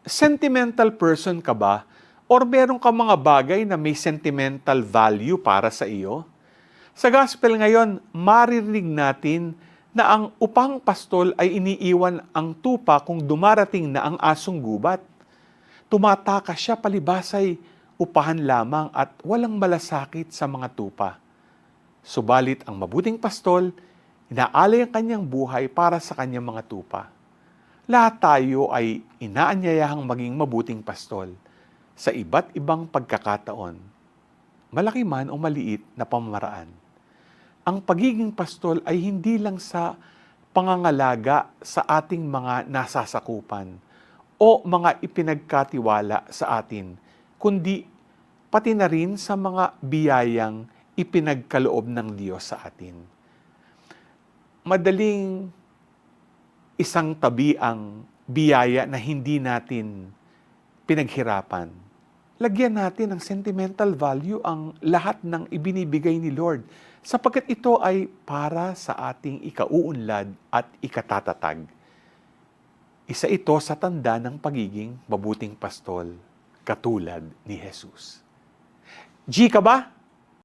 Sentimental person ka ba? Or meron ka mga bagay na may sentimental value para sa iyo? Sa gospel ngayon, maririnig natin na ang upang pastol ay iniiwan ang tupa kung dumarating na ang asong gubat. Tumatakas siya palibasay upahan lamang at walang malasakit sa mga tupa. Subalit ang mabuting pastol, inaalay ang kanyang buhay para sa kanyang mga tupa. Lahat tayo ay inaanyayahang maging mabuting pastol sa iba't ibang pagkakataon, malaki man o maliit na pamamaraan. Ang pagiging pastol ay hindi lang sa pangangalaga sa ating mga nasasakupan o mga ipinagkatiwala sa atin, kundi pati na rin sa mga biyayang ipinagkaloob ng Diyos sa atin. Madaling isang tabi ang biyaya na hindi natin pinaghirapan. Lagyan natin ng sentimental value ang lahat ng ibinibigay ni Lord, sapagkat ito ay para sa ating ikauunlad at ikatatatag. Isa ito sa tanda ng pagiging mabuting pastol, katulad ni Jesus. G ka ba?